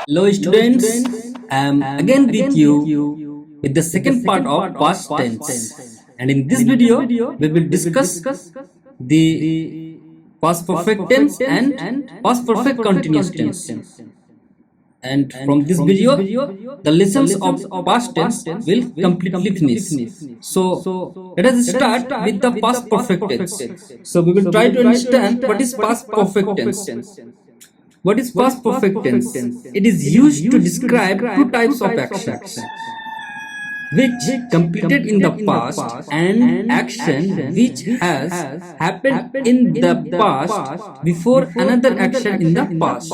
Hello students, I am again with you with the second part of past tense. And in this video, we will discuss the past perfect tense and past perfect continuous tense. And from this video, the lessons of past tense will completely finish. So let us start with the past perfect tense. So we will try to understand what is past perfect tense. What is past perfect tense? It is used to describe two types of actions, which completed in the past and action which has happened in the past before another action in the past.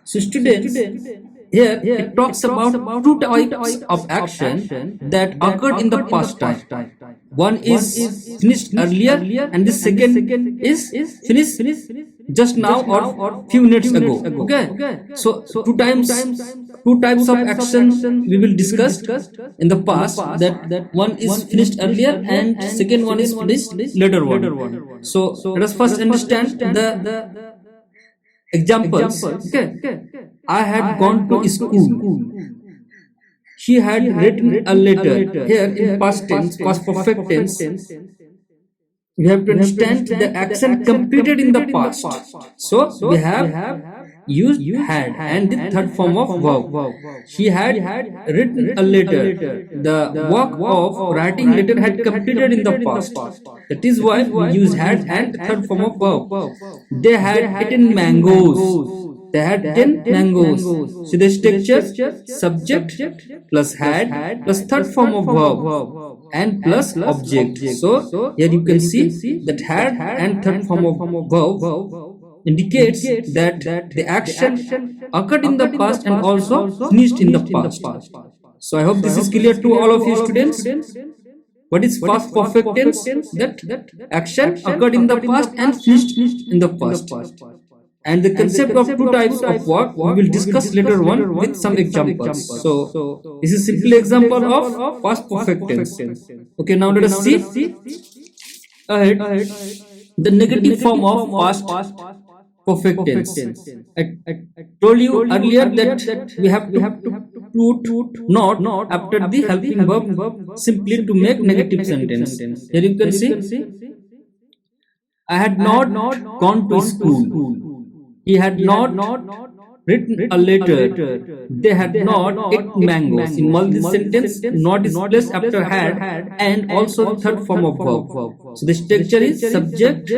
So students, here it talks about two types of action that occurred in the past time. One is finished earlier and the second is finished just now or few minutes ago. Okay, so two types of action we will discuss in the past, that one is finished earlier and second one is finished later one. So let us first understand the examples. Okay, I had gone to school. She had written a letter. Here in past tense, past perfect tense, we have to understand the action completed in the past. So we have used had and the third form of verb. She had written a letter. The work of writing letter had completed in the past. That is why we use had and the third form of verb. They had eaten mangoes. They had 10 mangoes. So the structure subject plus had plus third form of verb and plus object. So here you can see that had and third form of verb indicates that the action occurred in the past and also finished in the past. So I hope this is clear to all of you students. What is past perfect tense? That action occurred in the past and finished in the past. And the concept of two types of work we will discuss later on with some examples. So this is simple example of past perfect tense. Okay, now let us see ahead the negative form of past perfect tense. I told you earlier that we have to put not after the helping verb simply to make negative sentence. Here you can see I had not gone to school. He had not written a letter. They had not eaten mangoes. In all this sentence, not is placed after had and also the third form of verb. So the structure is subject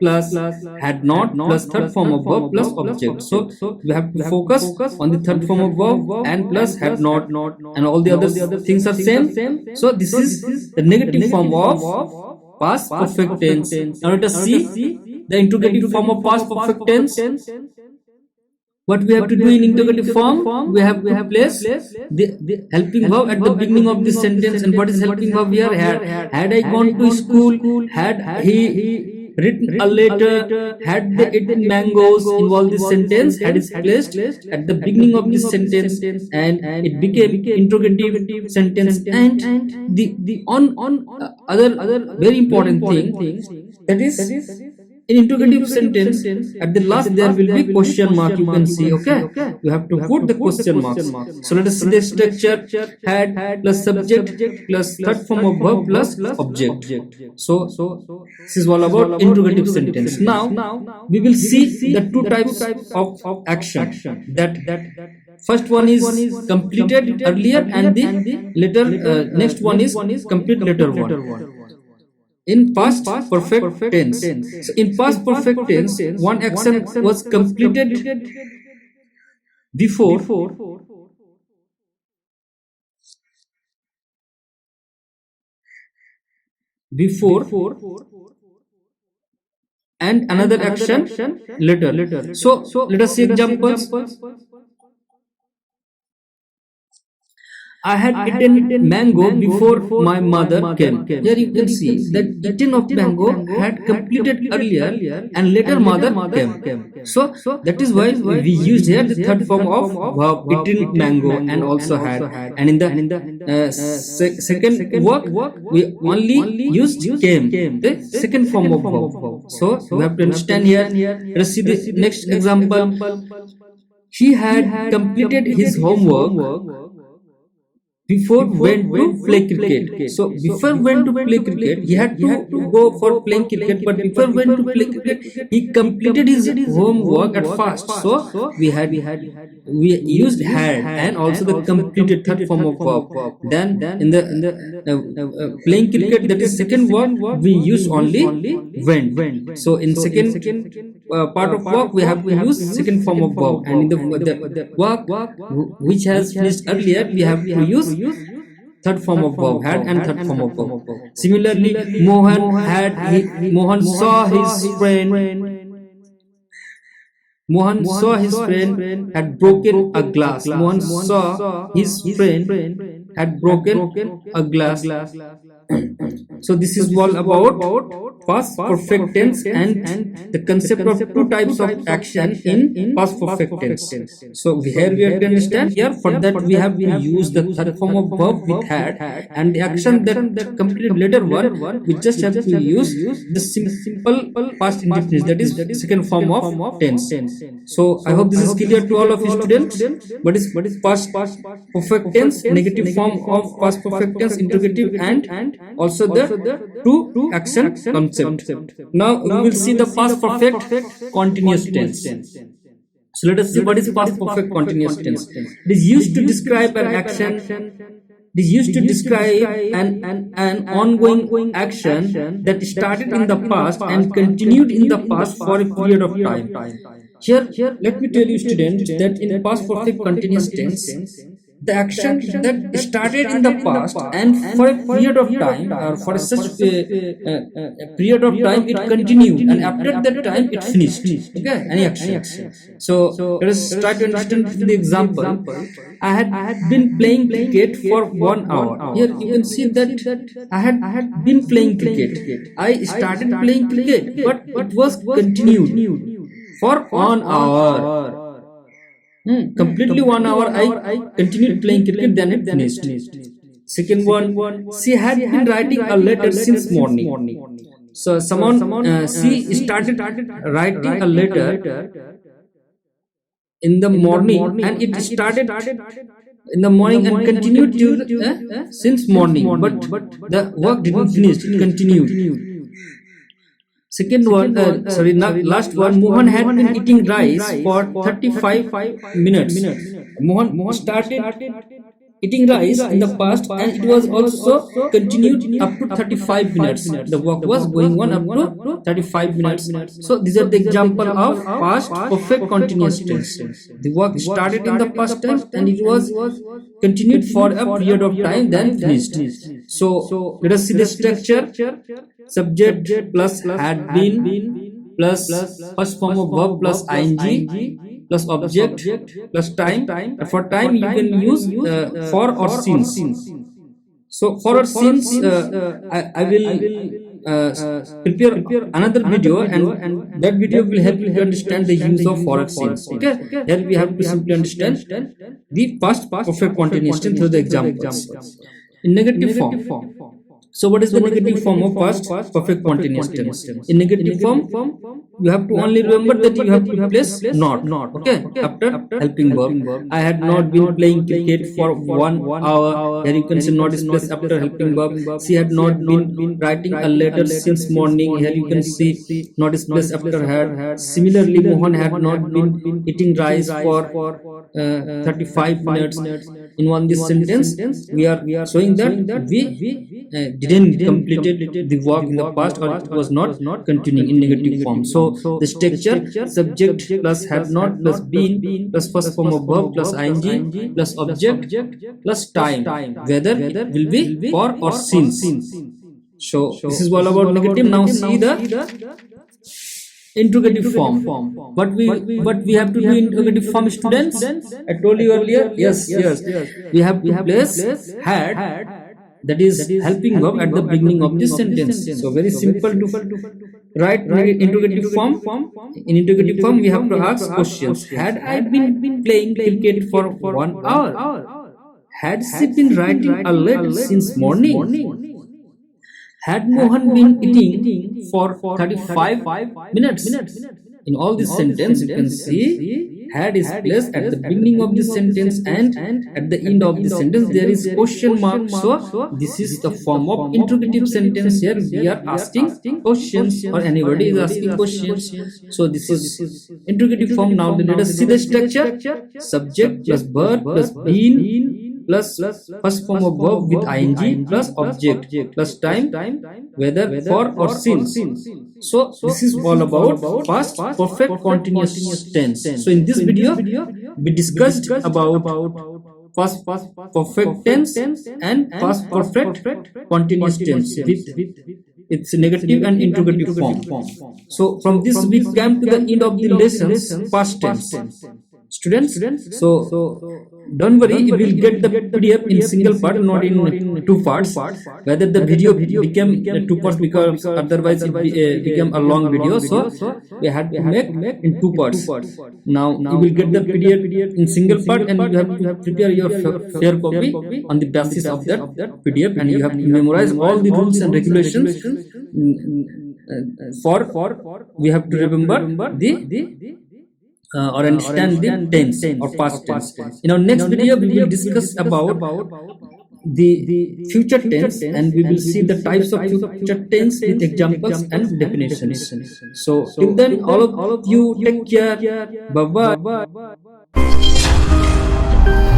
plus had not plus third form of verb plus object. So we have to focus on the third form of verb and plus had not, and all the other things are same. So this is the negative form of past perfect tense. Now let us see the interrogative form of past perfect tense. What we have to do in interrogative form, we have to place the helping verb at the beginning of the sentence. And what is helping verb here? Had I gone to school, had he written a letter, had they eaten mangoes, involve this sentence, had is placed at the beginning of this sentence and it became interrogative sentence. And the other very important thing, that is in interrogative sentence at the last there will be question mark, you can see. Okay, you have to put the question marks. So let us see the structure: had plus subject plus third form of verb plus object. So this is all about interrogative sentence. Now we will see the two types of action. That first one is completed earlier and the later next one is complete later one. In past perfect tense. So in past perfect tense, one action was completed before and another action later. So let us see examples. I had eaten mango before my mother came. Here you can see that eating of mango had completed earlier and later mother came. So that is why we used here the third form of verb, eaten mango, and also had. And in the second work we only used came, the second form of verb. So we have to understand here. Let's see the next example. He had completed his homework before went to play cricket. So before went to play cricket, he had to go for playing cricket. But before went to play cricket, he completed his homework at first. So we used had and also the completed third form of verb. Then in the playing cricket, that is second verb, we use only went. So in second part of work, we have to use second form of verb, and in the work which has finished earlier, we have to use third form of verb, had and third form of verb. Similarly, Mohan saw his friend. Mohan saw his friend had broken a glass. Mohan saw his friend had broken a glass. So this is all about past perfect tense and the concept of two types of action in past perfect tense. So here we have to understand, here for that we have to use the third form of verb with had, and the action that completed later one, we just have to use the simple past indefinite, that is second form of tense. So I hope this is clear to all of you students. What is past perfect tense, negative form of past perfect tense, interrogative, and also the two action concept. Now we will see the past perfect continuous tense. So let us see what is past perfect continuous tense. It is used to describe an action. It is used to describe an ongoing action that started in the past and continued in the past for a period of time. Here, let me tell you, students, that in past perfect continuous tense, the action that started in the past and for a period of time, or for such a period of time, it continued, and after that time it finished. Okay, any action. So let us try to understand the example. I had been playing cricket for 1 hour. Here you can see that I had been playing cricket. I started playing cricket, but it was continued for 1 hour. Completely 1 hour I continued playing cricket, then it finished. Second one, she had been writing a letter since morning. So she started writing a letter in the morning, and it started in the morning and continued to since morning, but the work didn't finish, it continued. Second one, last one, Mohan had been eating rice for 35 minutes. Mohan started eating rice in the past, and it was also continued up to 35 minutes. The work was going on up to 35 minutes. So these are the example of past perfect continuous tense. The work started in the past time and it was continued for a period of time, then finished. So let us see the structure. Subject plus had been plus first form of verb plus ing plus object plus time. For time you can use for or since. So for or since, I will prepare another video, and that video will help you to understand the use of for or since. Okay, here we have to simply understand the past perfect continuous tense through the examples. In negative form. So what is the negative form of past perfect continuous tense? In negative form, you have to only remember that you have to place not. Okay, after helping verb. I had not been playing cricket for 1 hour. Here you can see not is placed after helping verb. She had not been writing a letter since morning. Here you can see not is placed after had. Similarly, Mohan had not been eating rice for 35 minutes. In this sentence, we are showing that we didn't completed the work in the past, or it was not continuing in negative form. So the structure, subject plus had not plus been plus first form of verb plus ing plus object plus time, whether it will be for or since. So this is all about negative. Now see the interrogative form. What we have to do in interrogative form, students? I told you earlier. Yes. We have to place had, that is helping verb, at the beginning of this sentence. So very simple to write interrogative form. In interrogative form, we have to ask questions. Had I been playing cricket for 1 hour? Had she been writing a letter since morning? Had Mohan been eating for 35 minutes? in all this sentence you can see had is placed at the beginning of the sentence and at the end of the sentence there is question mark. So this is the form of interrogative sentence. Here we are asking questions or anybody is asking questions. So this is interrogative form. Now let us see the structure. Subject plus verb plus been plus first form of verb with ing plus object plus time, whether, for or since. So this is all about past perfect continuous tense. So in this video we discussed about past perfect tense and past perfect continuous tense with its negative and interrogative form. So from this we came to the end of the lessons past tense. Students, so don't worry, you will get the PDF in single part, not in two parts. Whether the video became two parts because otherwise it became a long video, so we had to make in two parts. Now you will get the PDF in single part and you have to prepare your fair copy on the basis of that PDF, and you have to memorize all the rules and regulations. We have to remember the or understand the tense or past tense. In our next video we will discuss about the future tense, and we will see the types of future tense with examples and definitions. So till then, all of you take care. Bye bye.